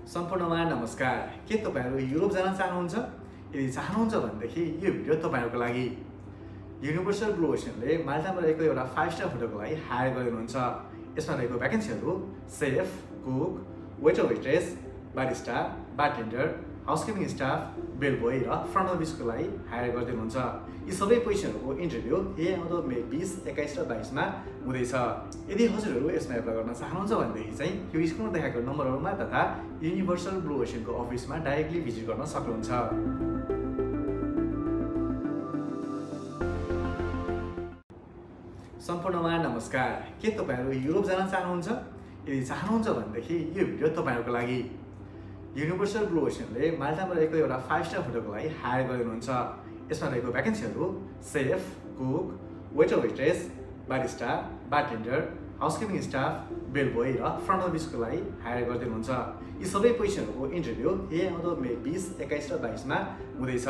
सम्पूर्णमा नमस्कार। के तपाईहरु युरोप जान चाहनुहुन्छ? यदि चाहनुहुन्छ भनेदेखि यो भिडियो तपाईहरुको लागि। युनिभर्सल ब्लू ओशनले माल्टामा रहेको एउटा 5 स्टार होटलको लागि हायर गरिनुहुन्छ। यसमा रहेको भ्याकेन्सीहरू chef, cook, waiter waitress, barista, bartender, housekeeping staff, bell boy र फ्रन्ट अफिसको लागि हायर गरिदिनुहुन्छ। यी सबै पोजिसनहरूको इन्टरभ्यू यही आउँदो मे 20, 21 र 22 मा हुँदैछ। यदि हजुरहरू यसमा एप्लाई गर्न चाहनुहुन्छ भनेदेखि चाहिँ यो स्क्रिनमा देखाएको नम्बरहरूमा तथा युनिभर्सल ब्लू ओशनको अफिसमा डाइरेक्टली भिजिट गर्न सक्नुहुन्छ। सम्पूर्णमा नमस्कार। के तपाईहरु युरोप जान चाहनुहुन्छ? यदि चाहनुहुन्छ भनेदेखि यो भिडियो तपाईहरुको लागि। युनिभर्सल ब्लू ओशनले माल्टामा रहेको एउटा 5 स्टार होटलको लागि हायर गरिनुहुन्छ। यसमा रहेको भ्याकेन्सीहरू chef, cook, waiter waitress, barista, bartender, housekeeping staff, bell boy र फ्रन्ट अफिसको लागि हायर गरिदिनुहुन्छ। यी सबै पोजिसनहरूको इन्टरभ्यू यही आउँदो मे 20, 21 र 22 मा हुँदैछ।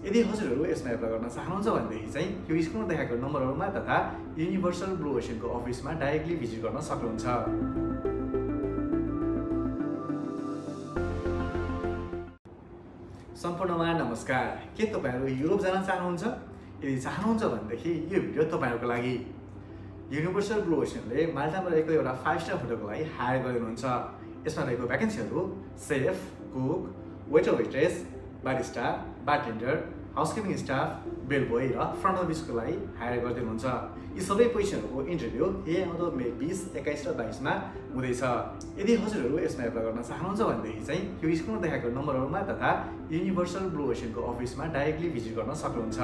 यदि हजुरहरू यसमा एप्लाई गर्न चाहनुहुन्छ भनेदेखि चाहिँ यो स्क्रिनमा देखाएको नम्बरहरूमा तथा युनिभर्सल ब्लू ओशनको अफिसमा डाइरेक्टली भिजिट गर्न सक्नुहुन्छ। सम्पूर्णमा नमस्कार। के तपाईहरु युरोप जान चाहनुहुन्छ? यदि चाहनुहुन्छ भनेदेखि यो भिडियो तपाईहरुको लागि। युनिभर्सल ब्लू ओशनले माल्टामा रहेको एउटा 5 स्टार होटलको लागि हायर गरिनुहुन्छ। यसमा रहेको भ्याकेन्सीहरू chef, cook, waiter waitress, barista, bartender, housekeeping staff, bell boy र फ्रन्ट अफिसको लागि हायर गरिदिनुहुन्छ। यी सबै पोजिसनहरूको इन्टरभ्यू यही आउँदो मे 20, 21 र 22 मा हुँदैछ। यदि हजुरहरू यसमा एप्लाई गर्न चाहनुहुन्छ भनेदेखि चाहिँ यो स्क्रिनमा देखाएको नम्बरहरूमा तथा युनिभर्सल ब्लू ओशनको अफिसमा डाइरेक्टली भिजिट गर्न सक्नुहुन्छ।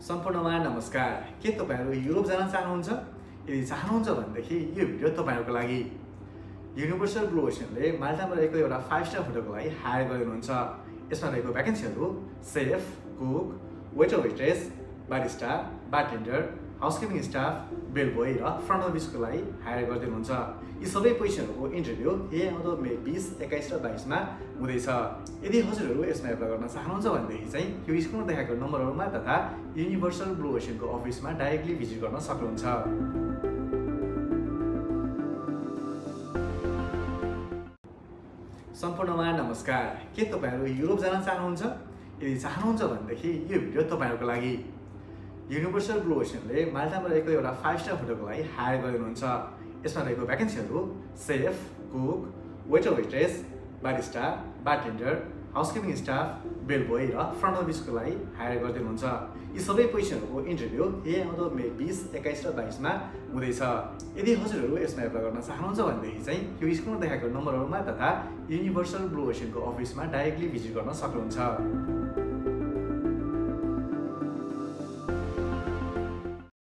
सम्पूर्णमा नमस्कार। के तपाईहरु युरोप जान चाहनुहुन्छ? यदि चाहनुहुन्छ भनेदेखि यो भिडियो तपाईहरुको लागि। युनिभर्सल ब्लू ओशनले माल्टामा रहेको एउटा 5 स्टार होटलको लागि हायर गरिनुहुन्छ। यसमा रहेको भ्याकेन्सीहरू chef, cook, waiter waitress, barista, bartender, housekeeping staff, bell boy र फ्रन्ट अफिसको लागि हायर गरिदिनुहुन्छ। यी सबै पोजिसनहरूको इन्टरभ्यू यही आउँदो मे 20, 21 र 22 मा हुँदैछ। यदि हजुरहरू यसमा एप्लाई गर्न चाहनुहुन्छ भनेदेखि चाहिँ यो स्क्रिनमा देखाएको नम्बरहरूमा तथा युनिभर्सल ब्लू ओशनको अफिसमा डाइरेक्टली भिजिट गर्न सक्नुहुन्छ। सम्पूर्णमा नमस्कार। के तपाईहरु युरोप जान चाहनुहुन्छ? यदि चाहनुहुन्छ भनेदेखि यो भिडियो तपाईहरुको लागि। युनिभर्सल ब्लू ओशनले माल्टामा रहेको एउटा 5 स्टार होटलको लागि हायर गरिनुहुन्छ। यसमा रहेको भ्याकेन्सीहरू chef, cook, waiter waitress, barista, bartender, housekeeping staff, bell boy र फ्रन्ट अफिसको लागि हायर गरिदिनुहुन्छ। यी सबै पोजिसनहरूको इन्टरभ्यू यही आउँदो मे 20, 21 र 22 मा हुँदैछ। यदि हजुरहरू यसमा एप्लाई गर्न चाहनुहुन्छ भनेदेखि चाहिँ यो स्क्रिनमा देखाएको नम्बरहरूमा तथा युनिभर्सल ब्लू ओशनको अफिसमा डाइरेक्टली भिजिट गर्न सक्नुहुन्छ।